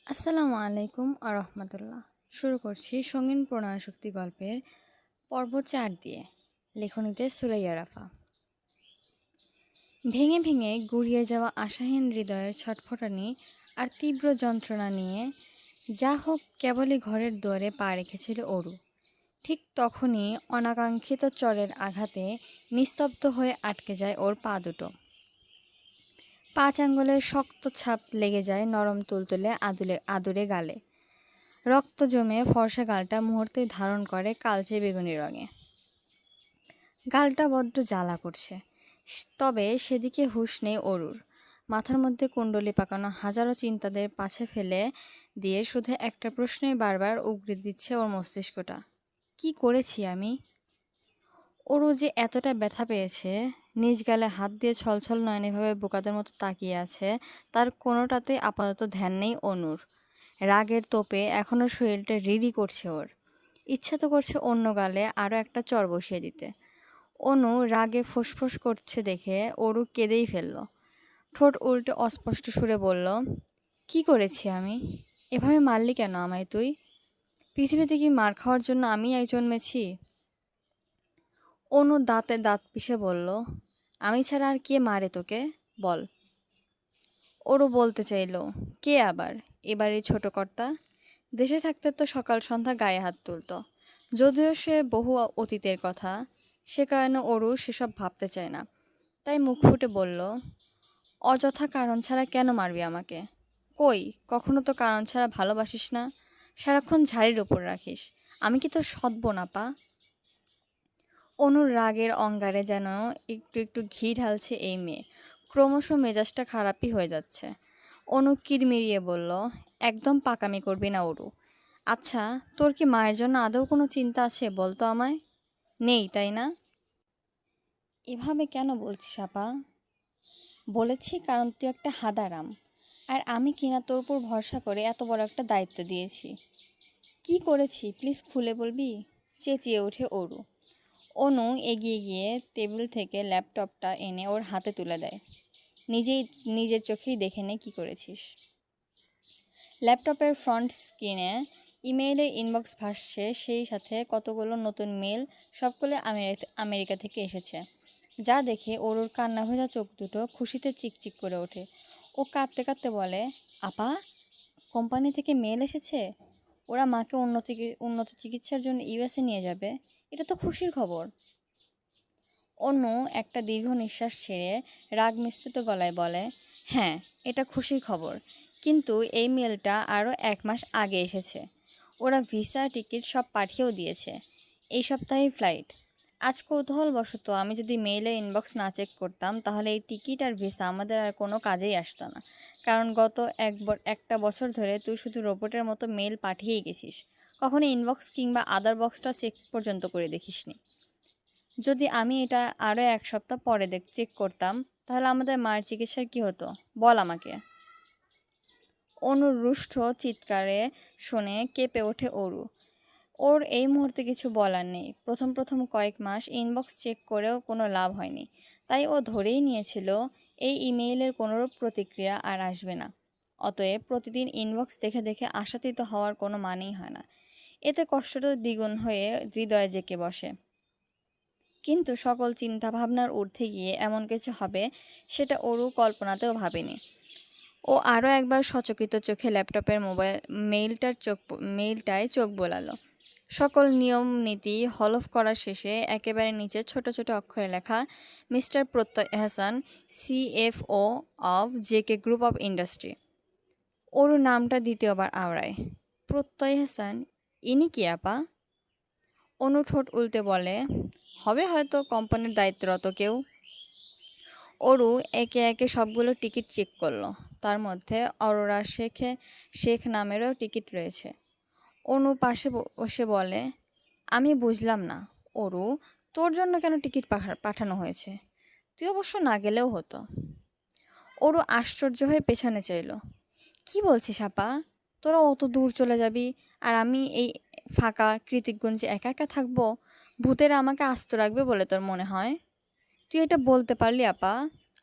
আসসালামু আলাইকুম রহমতুল্লাহ। শুরু করছি সঙ্গীন প্রণয়শক্তি গল্পের পর্ব 4 দিয়ে। লেখনীতে সুরাইয়া রাফা। ভেঙে ভেঙে গুড়িয়ে যাওয়া আশাহীন হৃদয়ের ছটফটানি আর তীব্র যন্ত্রণা নিয়ে যা হোক কেবলই ঘরের দুয়ারে পা রেখেছিল অরু। ঠিক তখনই অনাকাঙ্ক্ষিত চরের আঘাতে নিস্তব্ধ হয়ে আটকে যায় ওর পা দুটো। 5 আঙ্গুলের শক্ত ছাপ লেগে যায় নরম তুলতুলে আদুরে গালে। রক্ত জমে ফর্সা গালটা মুহূর্তেই ধারণ করে কালচে বেগুনি রঙে। গালটা বড্ড জ্বালা করছে, তবে সেদিকে হুঁশ নেই অরুর। মাথার মধ্যে কুণ্ডলি পাকানো হাজারো চিন্তাদের পাছে ফেলে দিয়ে শুধু একটা প্রশ্নই বারবার উগরে দিচ্ছে ওর মস্তিষ্কটা। কি করেছি আমি? অরু যে এতটা ব্যথা পেয়েছে, নিজ গালে হাত দিয়ে ছলছল নয়নেভাবে বোকাদের মতো তাকিয়ে আছে, তার কোনোটাতেই আপাতত ধ্যান নেই অনুর। রাগের তোপে এখনও শরীরটা রিরি করছে ওর। ইচ্ছা তো করছে অন্য গালে আরও একটা চর বসিয়ে দিতে। অনু রাগে ফোঁসফোঁস করছে দেখে অরু কেঁদেই ফেলল। ঠোঁট উল্টে অস্পষ্ট সুরে বলল, কি করেছি আমি? এভাবে মারলি কেন আমায় তুই? পৃথিবীতে কি মার খাওয়ার জন্য আমি জন্মেছি? অনু দাঁতে দাঁত পিষে বলল, আমি ছাড়া আর কে মারে তোকে বল। ওরও বলতে চাইল, কে আবার? এবারে ছোট কর্তা। দেশে থাকতে তো সকাল সন্ধ্যা গায়ে হাত তুলত। যদিও সে বহু অতীতের কথা, সে কারণে অরু সেসব ভাবতে চায় না। তাই মুখ ফুটে বলল, অযথা কারণ ছাড়া কেন মারবি আমাকে? কই, কখনো তো কারণ ছাড়া ভালোবাসিস না, সারাক্ষণ ঝাড়ির ওপর রাখিস। আমি কি তোর সৎবোন আপা? অনুর রাগের অঙ্গারে যেন একটু একটু ঘি ঢালছে এই মেয়ে। ক্রমশ মেজাজটা খারাপই হয়ে যাচ্ছে। অনু কিরমিরিয়ে বলল, একদম পাকামি করবি না অরু। আচ্ছা, তোর কি মায়ের জন্য আদৌ কোনো চিন্তা আছে বলতো আমায়? নেই, তাই না? এভাবে কেন বলছিস আপা? বলেছি কারণ তুই একটা হাঁদারাম, আর আমি কিনা তোর উপর ভরসা করে এত বড় একটা দায়িত্ব দিয়েছি। কি করেছি প্লিজ খুলে বলবি? চেঁচিয়ে ওঠে অরু। অনু এগিয়ে গিয়ে টেবিল থেকে ল্যাপটপটা এনে ওর হাতে তুলে দেয়। নিজের চোখেই দেখে নে কি করেছিস। ল্যাপটপের ফ্রন্ট স্ক্রিনে ইমেইলের ইনবক্স ভাসছে, সেই সাথে কতগুলো নতুন মেল, সবগুলো আমেরিকা থেকে এসেছে। যা দেখে অরুর কান্না ভেজা চোখ দুটো খুশিতে চিকচিক করে ওঠে। ও কাঁদতে কাঁদতে বলে, আপা, কোম্পানি থেকে মেল এসেছে। ওরা মাকে উন্নত চিকিৎসার জন্য ইউএসএ নিয়ে যাবে। এটা তো খুশির খবর। অনু একটা দীর্ঘ নিঃশ্বাস ছেড়ে রাগ মিশ্রিত গলায় বলে, হ্যাঁ, এটা খুশির খবর, কিন্তু এই মেলটা আরও 1 মাস আগে এসেছে। ওরা ভিসা টিকিট সব পাঠিয়েও দিয়েছে। এই সপ্তাহেই ফ্লাইট। আজ কৌতূহলবশত আমি যদি মেইলের ইনবক্স না চেক করতাম, তাহলে এই টিকিট আর ভিসা আমাদের আর কোনো কাজেই আসতো না। কারণ গত একটা বছর ধরে তুই শুধু রোবটের মতো মেল পাঠিয়েই গেছিস, কখনো ইনবক্স কিংবা আদার বক্সটা চেক পর্যন্ত করে দেখিসনি। যদি আমি এটা আরও 1 সপ্তাহ পরে চেক করতাম, তাহলে আমাদের মায়ের চিকিৎসার কি হতো বল আমাকে? অনুর রুষ্ট চিৎকারে শুনে কেঁপে ওঠে অরু। ওর এই মুহূর্তে কিছু বলার নেই। প্রথম কয়েক মাস ইনবক্স চেক করেও কোনো লাভ হয়নি, তাই ও ধরেই নিয়েছিল এই ইমেইলের কোনোরূপ প্রতিক্রিয়া আর আসবে না। অতএব প্রতিদিন ইনবক্স দেখে দেখে আশাতীত হওয়ার কোনো মানেই হয় না। এতে কষ্টটা দ্বিগুণ হয়ে হৃদয়ে জেঁকে বসে। কিন্তু সকল চিন্তাভাবনার ঊর্ধ্বে গিয়ে এমন কিছু হবে, সেটা অরু কল্পনাতেও ভাবেনি। ও আরও একবার সচকিত চোখে ল্যাপটপের মেইলটায় চোখ বোলালো। সকল নিয়ম নীতি হলফ করার শেষে একেবারে নিচে ছোট ছোট অক্ষরে লেখা, মিস্টার প্রত্যয় Hasan, CFO of JK group of industry. Aru নামটা দ্বিতীয়বার আওড়ায়। প্রত্যয় হাসান, ইনি কি আপা? অনু ঠোঁট উল্টে বলে, হবে হয়তো কোম্পানির দায়িত্বরত কেউ। অরু একে একে সবগুলো টিকিট চেক করলো। তার মধ্যে অরোরা শেখ নামেরও টিকিট রয়েছে। অনু পাশে বসে বলে, আমি বুঝলাম না অরু, তোর জন্য কেন টিকিট পাঠানো হয়েছে? তুই অবশ্য না গেলেও হতো। অরু আশ্চর্য হয়ে পেছনে চাইল। কি বলছিস আপা? তোরা অত দূর চলে যাবি, আর আমি এই ফাঁকা কৃতিকগঞ্জে একা একা থাকবো? ভূতেরা আমাকে আস্ত রাখবে বলে তোর মনে হয়? তুই এটা বলতে পারলি আপা?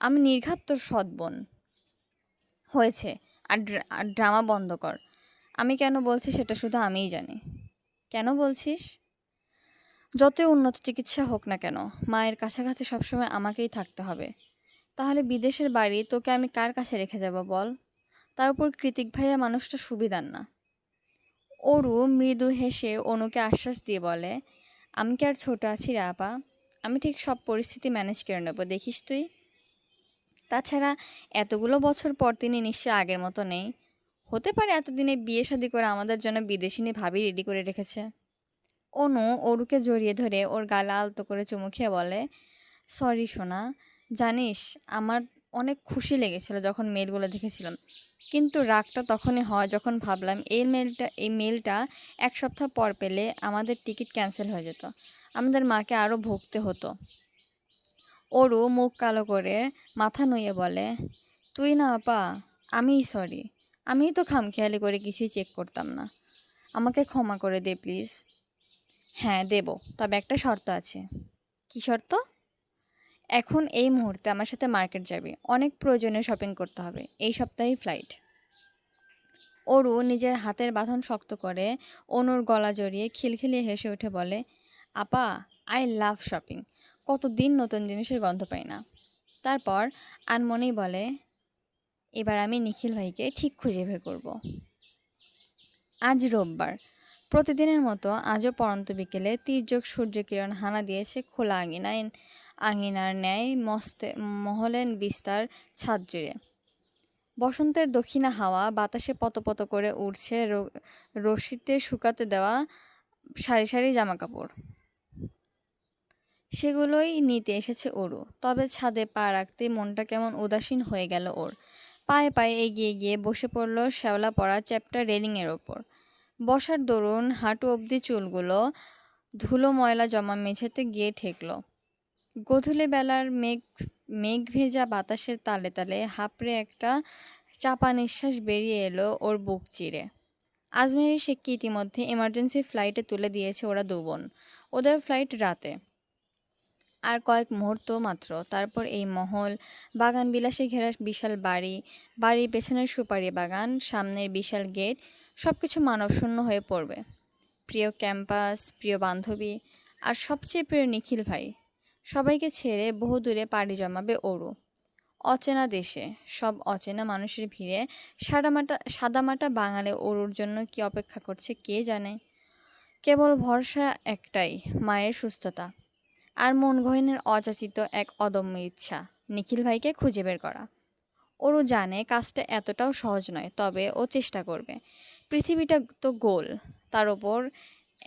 আমি নির্ঘাত তোর সৎ বোন। হয়েছে, আর ড্রামা বন্ধ কর। আমি কেন বলছি সেটা শুধু আমিই জানি। কেন বলছিস? যতই উন্নত চিকিৎসা হোক না কেন, মায়ের কাছাকাছি সবসময় আমাকেই থাকতে হবে। তাহলে বিদেশের বাড়ি তোকে আমি কার কাছে রেখে যাব বল? তার উপর কৃতিক ভাইয়া মানুষটা সুবিধার না। অরু মৃদু হেসে অনুকে আশ্বাস দিয়ে বলে, আমি কি আর ছোট আছি রে আপা? আমি ঠিক সব পরিস্থিতি ম্যানেজ করে নেব, দেখিস তুই। তাছাড়া এতগুলো বছর পর তিনি নিশ্চয় আগের মতো নেই। হতে পারে এতদিনে বিয়ে শাদী করে আমাদের জন্য বিদেশিনী ভাবি রেডি করে রেখেছে। অনু অরুকে জড়িয়ে ধরে ওর গালে আলতো করে চুমু খেয়ে বলে, সরি সোনা, জানিস আমার অনেক খুশি লেগেছিল যখন মেলগুলো দেখেছিলাম, কিন্তু রাগটা তখনই হয় যখন ভাবলাম এই মেলটা 1 সপ্তাহ পর পেলে আমাদের টিকিট ক্যান্সেল হয়ে যেত, আমাদের মাকে আরও ভুগতে হতো। অরু মুখ কালো করে মাথা নুয়ে বলে, তুই না আপা, আমিই সরি। আমিই তো খামখেয়ালি করে কিছুই চেক করতাম না। আমাকে ক্ষমা করে দে প্লিজ। হ্যাঁ দেব, তবে একটা শর্ত আছে। কি শর্ত? এখন এই মুহূর্তে আমার সাথে মার্কেট যাবি, অনেক প্রয়োজনীয় শপিং করতে হবে, এই সপ্তাহেই ফ্লাইট। অরু নিজের হাতের বাঁধন শক্ত করে অনুর গলা জড়িয়ে খিলখিলিয়ে হেসে উঠে বলে, আপা, আই লাভ শপিং। কতদিন নতুন জিনিসের গন্ধ পাই না। তারপর আনমনেই বলে, এবার আমি নিখিল ভাইকে ঠিক খুঁজে বের করব। আজ রোববার। প্রতিদিনের মতো আজও পড়ন্ত বিকেলে তীর্যক সূর্যকিরণ হানা দিয়েছে খোলা আঙিনার ন্যায় মহলের বিস্তার ছাদ জুড়ে। বসন্তের দক্ষিণা হাওয়া বাতাসে পতপত করে উড়ছে রশিতে শুকাতে দেওয়া সারি সারি জামাকাপড়। সেগুলোই নিতে এসেছে অরু। তবে ছাদে পা রাখতেই মনটা কেমন উদাসীন হয়ে গেল ওর। পায়ে পায়ে এগিয়ে গিয়ে বসে পড়ল শ্যাওলা পড়া চ্যাপ্টা রেলিংয়ের ওপর। বসার দরুন হাঁটু অবধি চুলগুলো ধুলো ময়লা জমা মেঝেতে গিয়ে ঠেকল। গোধূলি বেলার মেঘ ভেজা বাতাসের তালে তালে হাঁপড়ে একটা চাপা নিঃশ্বাস বেরিয়ে এলো ওর বুক চিরে। আজমেরি শেখকে ইতিমধ্যে এমার্জেন্সি ফ্লাইটে তুলে দিয়েছে ওরা দু বোন। ওদের ফ্লাইট রাতে। আর কয়েক মুহূর্ত মাত্র, তারপর এই মহল, বাগান বিলাসে ঘেরা বিশাল বাড়ির পেছনের সুপারি বাগান, সামনের বিশাল গেট, সব কিছু মানবশূন্য হয়ে পড়বে। প্রিয় ক্যাম্পাস, প্রিয় বান্ধবী, আর সবচেয়ে প্রিয় নিখিল ভাই, সবাইকে ছেড়ে বহুদূরে পাড়ি জমাবে অরু। অচেনা দেশে, সব অচেনা মানুষের ভিড়ে সাদামাটা বাঙালি অরুর জন্য কি অপেক্ষা করছে কে জানে। কেবল ভরসা একটাই, মায়ের সুস্থতা, আর মন গহনের অযাচিত এক অদম্য ইচ্ছা, নিখিল ভাইকে খুঁজে বের করা। ওরও জানে কাজটা এতটাও সহজ নয়, তবে ও চেষ্টা করবে। পৃথিবীটা তো গোল, তার ওপর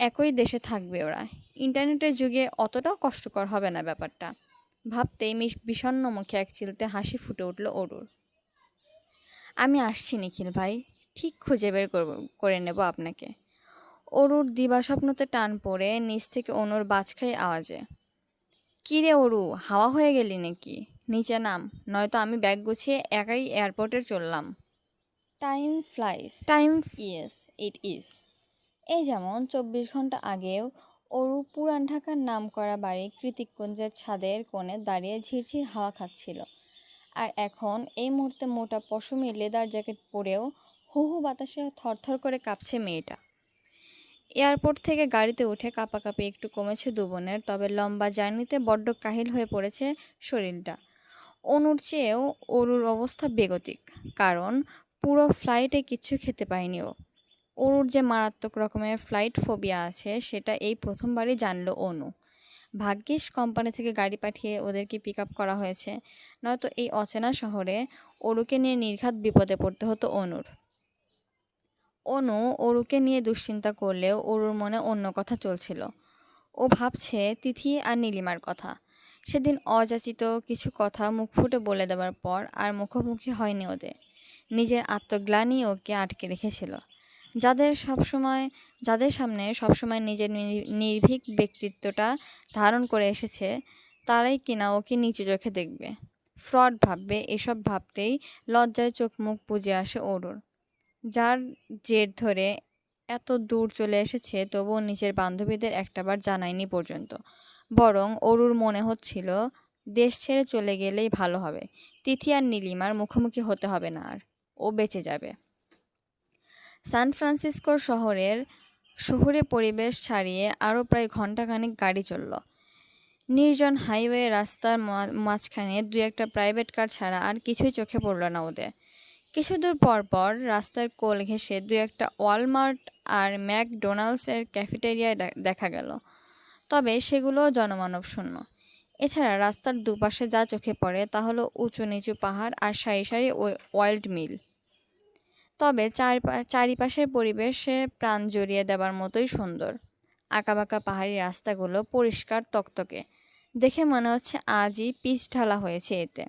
একই দেশে থাকবে ওরা। ইন্টারনেটের যুগে অতটাও কষ্টকর হবে না ব্যাপারটা। ভাবতেই বিষণ্ণ মুখে এক চিলতে হাসি ফুটে উঠল অরুর। আমি আসছি নিখিল ভাই, ঠিক খুঁজে বের করে নেব আপনাকে। অরুর দিবাস্বপ্নতে টান পড়ে নিচ থেকে অনুর বাজখাই আওয়াজে। কিরে অরু, হাওয়া হয়ে গেলি নাকি? নিচে নাম, নয়তো আমি ব্যাগ গুছিয়ে একাই এয়ারপোর্টে চললাম। Time flies. Time, yes it is. এই যেমন 24 ঘন্টা আগেও অরু পুরান ঢাকার নামকরা বাড়ি কৃতিককুঞ্জের ছাদের কোণে দাঁড়িয়ে ঝিরঝির হাওয়া খাচ্ছিল, আর এখন এই মুহূর্তে মোটা পশমি লেদার জ্যাকেট পরেও হু হু বাতাসে থরথর করে কাঁপছে মেয়েটা। এয়ারপোর্ট থেকে গাড়িতে উঠে কাঁপাকাঁপি একটু কমেছে দু বোনের, তবে লম্বা জার্নিতে বড্ড কাহিল হয়ে পড়েছে শরীরটা। অনুর চেয়েও অরুর অবস্থা বেগতিক, কারণ পুরো ফ্লাইটে কিচ্ছু খেতে পায়নি ও। অরুর যে মারাত্মক রকমের ফ্লাইট ফোবিয়া আছে সেটা এই প্রথমবারই জানলো অনু। ভাগ্যিস কোম্পানি থেকে গাড়ি পাঠিয়ে ওদেরকে পিক আপ করা হয়েছে, নয়তো এই অচেনা শহরে অরুকে নিয়ে নির্ঘাত বিপদে পড়তে হতো অনুর। অনু অরুকে নিয়ে দুশ্চিন্তা করলেও অরুর মনে অন্য কথা চলছিল। ও ভাবছে তিথি আর নীলিমার কথা। সেদিন অযাচিত কিছু কথা মুখ ফুটে বলে দেওয়ার পর আর মুখোমুখি হয়নি ওদের। নিজের আত্মগ্লানি ওকে আটকে রেখেছিল। যাদের সামনে সবসময় নিজের নির্ভীক ব্যক্তিত্বটা ধারণ করে এসেছে, তারাই কিনা ওকে নিচু চোখে দেখবে, ফ্রড ভাববে। এসব ভাবতেই লজ্জায় চোখ মুখ বুজে আসে অরুর। যার জের ধরে এত দূর চলে এসেছে, তবুও নিজের বান্ধবীদের একটাবার জানায়নি পর্যন্ত। বরং অরুর মনে হচ্ছিল দেশ ছেড়ে চলে গেলেই ভালো হবে। তিথি আর নীলিমার মুখোমুখি হতে হবে না আর, ও বেঁচে যাবে। সান ফ্রান্সিসকোর শহুরে পরিবেশ ছাড়িয়ে আরও প্রায় ঘণ্টাখানেক গাড়ি চলল। নির্জন হাইওয়ে রাস্তার মাঝখানে দুই একটা প্রাইভেট কার ছাড়া আর কিছুই চোখে পড়ল না ওদের। কিছু দূর পর পর রাস্তার কোল ঘেঁষে দুই একটা ওয়ালমার্ট আর ম্যাকডোনাল্ডসের ক্যাফেটেরিয়া দেখা গেল, তবে সেগুলোও জনমানব শূন্য। এছাড়া রাস্তার দুপাশে যা চোখে পড়ে তা হলো উঁচু নিচু পাহাড় আর সারি সারি ওয়াইল্ড মিল। তবে চারিপাশের পরিবেশে প্রাণ জড়িয়ে দেবার মতোই সুন্দর। আঁকাবাঁকা পাহাড়ি রাস্তাগুলো পরিষ্কার তকতকে, দেখে মনে হচ্ছে আজই পিচ ঢালা হয়েছে এতে।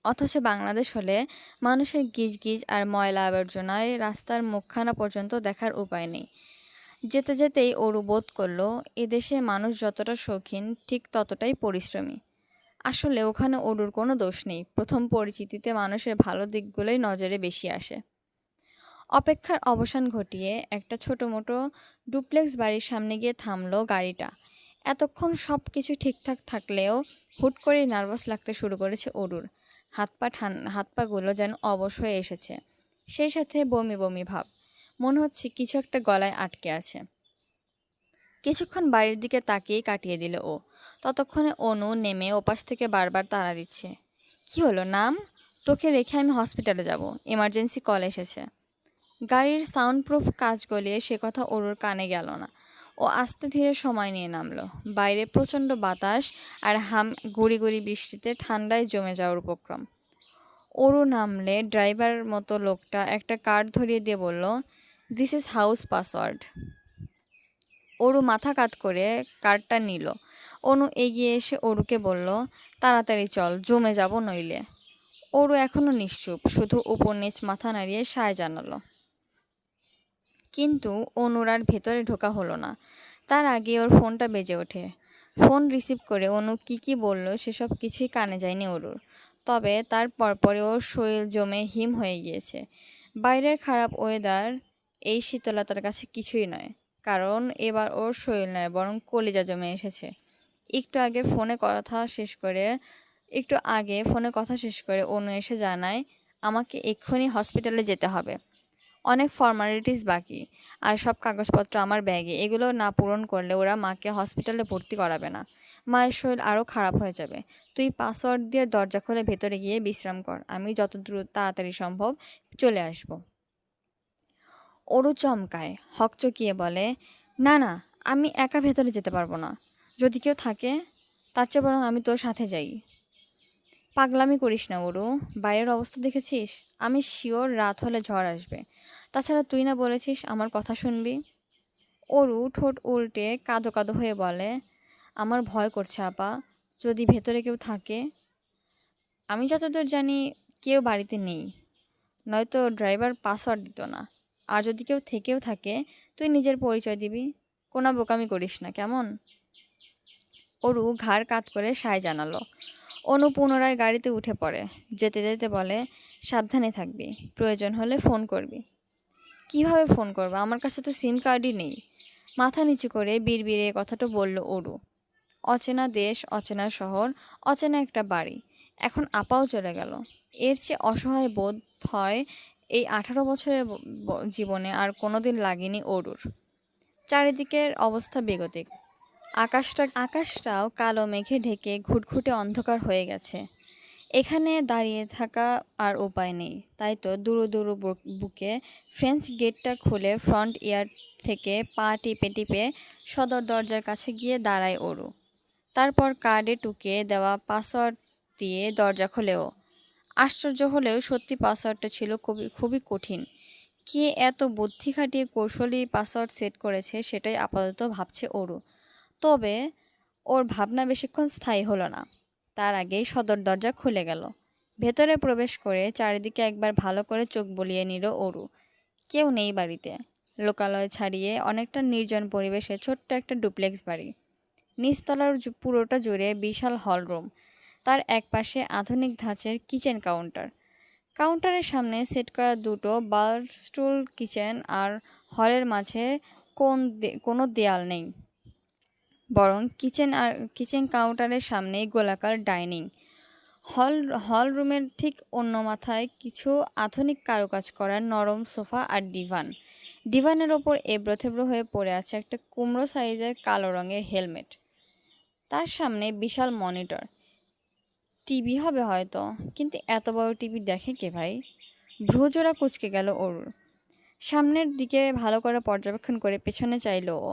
অথচ বাংলাদেশ হলে মানুষের গিজগিজ আর ময়লা আবর্জনায় রাস্তার মুখখানা পর্যন্ত দেখার উপায় নেই। যেতে যেতেই অরু বোধ করল এদেশে মানুষ যতটা শৌখিন ঠিক ততটাই পরিশ্রমী। আসলে ওখানে অরুর কোনো দোষ নেই, প্রথম পরিচিতিতে মানুষের ভালো দিকগুলোই নজরে বেশি আসে। অপেক্ষার অবসান ঘটিয়ে একটা ছোটো মোটো ডুপ্লেক্স বাড়ির সামনে গিয়ে থামলো গাড়িটা। এতক্ষণ সব কিছু ঠিকঠাক থাকলেও হুট করেই নার্ভাস লাগতে শুরু করেছে অরুর। হাত পাগুলো যেন অবশ হয়ে এসেছে, সেই সাথে বমি বমি ভাব। মনে হচ্ছে কিছু একটা গলায় আটকে আছে। কিছুক্ষণ বাড়ির দিকে তাকিয়েই কাটিয়ে দিল ও। ততক্ষণে অনু নেমে ওপাশ থেকে বারবার তাড়া দিচ্ছে। কি হলো, নাম, তোকে রেখে আমি হসপিটালে যাব, এমার্জেন্সি কল এসেছে। গাড়ির সাউন্ডপ্রুফ কাচ গলিয়ে সে কথা অরুর কানে গেল না। ও আস্তে ধীরে সময় নিয়ে নামলো। বাইরে প্রচণ্ড বাতাস আর গুড়ি গুড়ি বৃষ্টিতে ঠান্ডায় জমে যাওয়ার উপক্রম। অরু নামলে ড্রাইভারের মতো লোকটা একটা কার্ড ধরিয়ে দিয়ে বলল, this is house password. Aru মাথা কাত করে কার্ডটা নিল। অনু এগিয়ে এসে অরুকে বলল, তাড়াতাড়ি চল, জমে যাব নইলে। অরু এখনও নিশ্চুপ, শুধু উপর নিচ মাথা নাড়িয়ে সায় জানালো। কিন্তু অনুর আর ভেতরে ঢোকা হলো না। তার আগে ওর ফোনটা বেজে ওঠে। ফোন রিসিভ করে অনু কি বলল সেসব কিছুই কানে যায়নি অরুর। তবে তার পরপরে ওর শরীর জমে হিম হয়ে গিয়েছে। বাইরের খারাপ ওয়েদার এই শীতলতার কাছে কিছুই নয়, কারণ এবার ওর শরীর নয় বরং কলিজা জমে এসেছে। একটু আগে ফোনে কথা শেষ করে অনু এসে জানায়, আমাকে এক্ষুনি হসপিটালে যেতে হবে, অনেক ফর্মালিটিস বাকি, আর সব কাগজপত্র আমার ব্যাগে, এগুলো না পূরণ করলে ওরা মাকে হসপিটালে ভর্তি করাবে না। মায়ের শরীর আরও খারাপ হয়ে যাবে। তুই পাসওয়ার্ড দিয়ে দরজা খুলে ভেতরে গিয়ে বিশ্রাম কর, আমি যত তাড়াতাড়ি সম্ভব চলে আসব। অরু চমকায়, হকচকিয়ে বলে, না না, আমি একা ভেতরে যেতে পারবো না। যদি কেউ থাকে, তার চেয়ে বরং আমি তোর সাথে যাই। পাগলামি করিস না অরু, বাইরের অবস্থা দেখেছিস? আমি শিওর রাত হলে ঝড় আসবে। তাছাড়া তুই না বলেছিস আমার কথা শুনবি? অরু ঠোঁট উল্টে কাঁদো কাঁদো হয়ে বলে, আমার ভয় করছে আপা, যদি ভেতরে কেউ থাকে। আমি যতদূর জানি কেউ বাড়িতে নেই, নয়তো ড্রাইভার পাসওয়ার্ড দিত না। আর যদি কেউ থেকেও থাকে, তুই নিজের পরিচয় দিবি, কোনো বোকামি করিস না, কেমন? অরু ঘাড় কাত করে সায় জানালো। অনু পুনরায় গাড়িতে উঠে পড়ে। যেতে যেতে বলে, সাবধানে থাকবি, প্রয়োজন হলে ফোন করবি। কিভাবে ফোন করবো, আমার কাছে তো সিম কার্ডই নেই। মাথা নিচু করে বিড়বিড়ে কথাটা বলল অরু। অচেনা দেশ, অচেনা শহর, অচেনা একটা বাড়ি, এখন আপাও চলে গেল। এর চেয়ে অসহায় বোধ হয় এই 18 বছরের জীবনে আর কোনোদিন লাগেনি অরুর। চারিদিকের অবস্থা বেগতিক। আকাশটাও কালো মেঘে ঢেকে ঘুটঘুটে অন্ধকার হয়ে গেছে। এখানে দাঁড়িয়ে থাকা আর উপায় নেই, তাই তো দুরু দুরু বুকে ফ্রেঞ্চ গেটটা খুলে ফ্রন্ট ইয়ার্ড থেকে পা টিপে টিপে সদর দরজার কাছে গিয়ে দাঁড়ায় অরু। তারপর কার্ডে টুকে দেওয়া পাসওয়ার্ড দিয়ে দরজা খোলেও। আশ্চর্য হলেও সত্যি পাসওয়ার্ডটা ছিল খুবই কঠিন। কে এত বুদ্ধি খাটিয়ে কৌশলী পাসওয়ার্ড সেট করেছে সেটাই আপাতত ভাবছে অরু। তবে ওর ভাবনা বেশিক্ষণ স্থায়ী হলো না। তার আগেই সদর দরজা খুলে গেল। ভেতরে প্রবেশ করে চারিদিকে একবার ভালো করে চোখ বুলিয়ে নিল অরু। কেউ নেই বাড়িতে। লোকালয় ছাড়িয়ে অনেকটা নির্জন পরিবেশে ছোট্ট একটা ডুপ্লেক্স বাড়ি। নিচতলার পুরোটা জুড়ে বিশাল হলরুম, তার একপাশে আধুনিক ধাঁচের কিচেন কাউন্টার। কাউন্টারের সামনে সেট করা দুটো বারস্টুল। কিচেন আর হলের মাঝে কোনো দেয়াল নেই, বরং কিচেন কাউন্টারের সামনেই গোলাকার ডাইনিং হল হল রুমের ঠিক অন্য মাথায় কিছু আধুনিক কারুকাজ করা নরম সোফা আর ডিভানের ওপর এবড়োথেবড়ো হয়ে পড়ে আছে একটা কুমড়ো সাইজের কালো রঙের হেলমেট। তার সামনে বিশাল মনিটর, টিভি হবে হয়তো, কিন্তু এত বড় টিভি দেখে কে ভাই? ভ্রুজোড়া কুঁচকে গেল অরুর। সামনের দিকে ভালো করে পর্যবেক্ষণ করে পেছনে চাইল ও,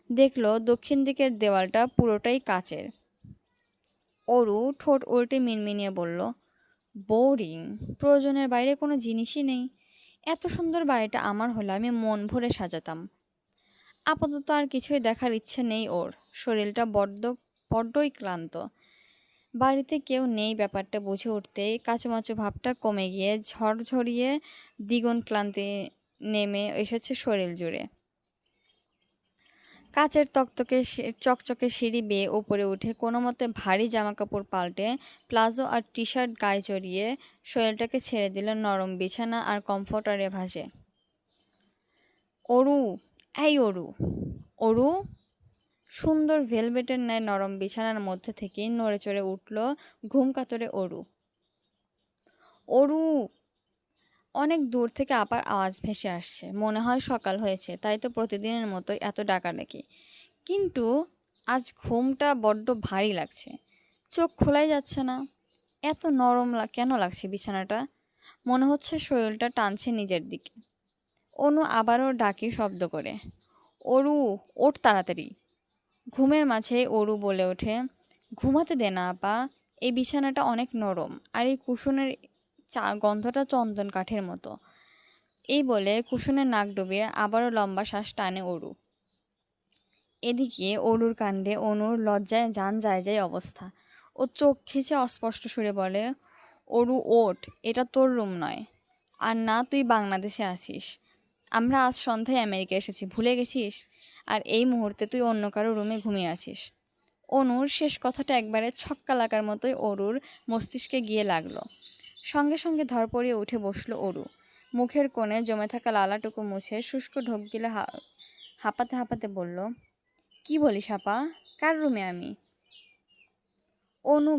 দেখল দক্ষিণ দিকের দেওয়ালটা পুরোটাই কাচের। অরু ঠোঁট উল্টে মিনমিনিয়ে বলল, বোরিং, প্রয়োজনের বাইরে কোনো জিনিসই নেই। এত সুন্দর বাড়িটা আমার হলে আমি মন ভরে সাজাতাম। আপাতত আর কিছুই দেখার ইচ্ছে নেই ওর, শরীরটা বড্ডই ক্লান্ত। বাড়িতে কেউ নেই ব্যাপারটা বুঝে উঠতেই কাচুমাচু ভাবটা কমে গিয়ে ঝড়ঝরিয়ে দ্বিগুণ ক্লান্তি নেমে এসেছে শরীর জুড়ে। কাচের চকচকে সিঁড়ি বেয়ে ওপরে উঠে কোনো মতে ভারী জামাকাপড় পাল্টে প্লাজো আর টি শার্ট গায়ে জড়িয়ে শরীরটাকে ছেড়ে দিল নরম বিছানা আর কমফোর্টারে ভাসে। অরু, এই অরু, অরু! সুন্দর ভেলভেটের ন্যায় নরম বিছানার মধ্যে থেকেই নড়ে চড়ে উঠল ঘুম কাতরে অরু। অরু! অনেক দূর থেকে আবার আওয়াজ ভেসে আসছে। মনে হয় সকাল হয়েছে, তাই তো প্রতিদিনের মতোই এত ডাকাডাকি। কিন্তু আজ ঘুমটা বড্ড ভারী লাগছে, চোখ খোলাই যাচ্ছে না। এত নরম কেন লাগছে বিছানাটা? মনে হচ্ছে শরীরটা টানছে নিজের দিকে। অনু আবারও ডাকে শব্দ করে, অরু, ওঠ তাড়াতাড়ি। ঘুমের মাঝে অরু বলে ওঠে, ঘুমাতে দে না আপা, এই বিছানাটা অনেক নরম আর এই কুশনের গন্ধটা চন্দন কাঠের মতো। এই বলে কুশনে নাক ডুবিয়ে আবারও লম্বা শ্বাস টানে অরু। এদিকে অরুর কাণ্ডে অনুর লজ্জায় জান যায় যায় অবস্থা। ও চোখ খিচে অস্পষ্ট সুরে বলে, অরু ওঠ, এটা তোর রুম নয়। আর না তুই বাংলাদেশে আসিস, আমরা আজ সন্ধ্যায় আমেরিকা এসেছি, ভুলে গেছিস? আর এই মুহূর্তে তুই অন্য কারো রুমে ঘুমিয়ে আছিস। অনুর শেষ কথাটা একবারে ছক্কা লাগার মতোই অরুর মস্তিষ্কে গিয়ে লাগলো। সঙ্গে সঙ্গে ধরপড়িয়ে উঠে বসলো অরু। মুখের কোণে জমে থাকা লালাটুকু মুছে শুষ্ক ঢোক গিলে হাঁপাতে হাঁপাতে বলল, কি বলিস আপা, কার রুমে আমি? অনু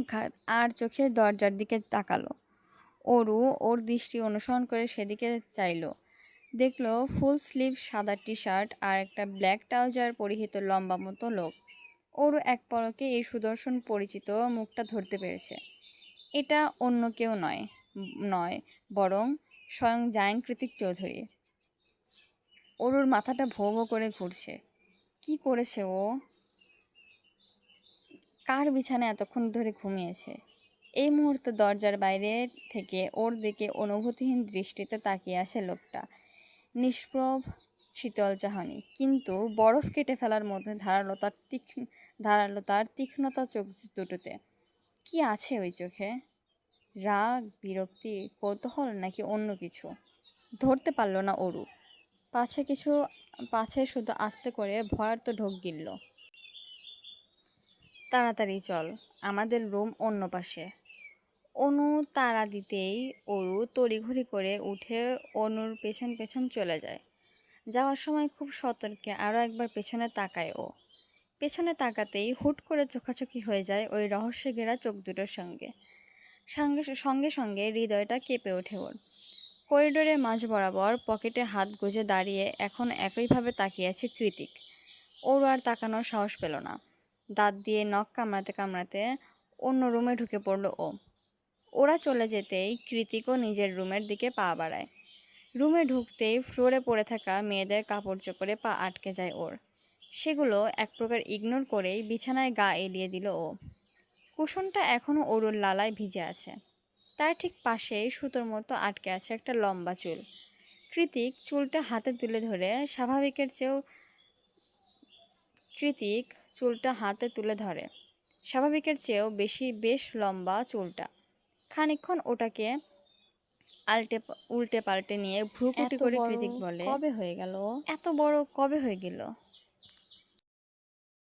আর চোখে দরজার দিকে তাকালো। অরু ওর দৃষ্টি অনুসরণ করে সেদিকে চাইল। দেখল ফুল স্লিভ সাদা টি শার্ট আর একটা ব্ল্যাক ট্রাউজার পরিহিত লম্বা মতো লোক। অরু এক পলকে এই সুদর্শন পরিচিত মুখটা ধরতে পেরেছে। এটা অন্য কেউ নয় বরং স্বয়ং জায়েন কৃতিক চৌধুরী। অরুর মাথাটা ভো ভো করে ঘুরছে। কি করেছে ও? কার বিছানায় এতক্ষণ ধরে ঘুমিয়েছে? এই মুহূর্তে দরজার বাইরে থেকে ওর দিকে অনুভূতিহীন দৃষ্টিতে তাকিয়ে আছে লোকটা। নিষ্প্রভ শীতল চাহনি, কিন্তু বরফ কেটে ফেলার মধ্যে ধারালো তার তীক্ষ্ণতা চোখ দুটোতে। কি আছে ওই চোখে? রাগ, বিরক্তি, কৌতূহল নাকি অন্য কিছু? ধরতে পারল না অরু। পাছে শুধু আস্তে করে ভয়ার্ত ঢোক গিলল। তাড়াতাড়ি চল, আমাদের রুম অন্য পাশে। অনু তাড়া দিতেই অরু তড়িঘড়ি করে উঠে অনুর পেছন পেছন চলে যায়। যাওয়ার সময় খুব সতর্কে আরও একবার পেছনে তাকায় ও। পেছনে তাকাতেই হুট করে চোখাচোখি হয়ে যায় ওই রহস্য ঘেরা চোখ দুটোর সঙ্গে। সঙ্গে সঙ্গে হৃদয়টা কেঁপে ওঠে ওর। করিডোরের মাঝ বরাবর পকেটে হাত গুজে দাঁড়িয়ে এখন একইভাবে তাকিয়ে আছে কৃতিক। ওর আর তাকানোর সাহস পেল না। দাঁত দিয়ে নখ কামড়াতে কামড়াতে অন্য রুমে ঢুকে পড়ল ও। ওরা চলে যেতেই কৃতিকও নিজের রুমের দিকে পা বাড়ায়। রুমে ঢুকতেই ফ্লোরে পড়ে থাকা মেয়েদের কাপড় চোপড়ে পা আটকে যায় ওর। সেগুলো এক প্রকার ইগনোর করেই বিছানায় গা এলিয়ে দিল ও। কুশনটা এখনও অরুর লালায় ভিজে আছে। তার ঠিক পাশেই সুতোর মতো আটকে আছে একটা লম্বা চুল। কৃতিক চুলটা হাতে তুলে ধরে স্বাভাবিকের চেয়েও বেশ লম্বা চুলটা। খানিকক্ষণ ওটাকে উল্টে পাল্টে নিয়ে ভ্রুকুটি করে কৃতিক বলে, কবে হয়ে গেল? এত বড় কবে হয়ে গেল?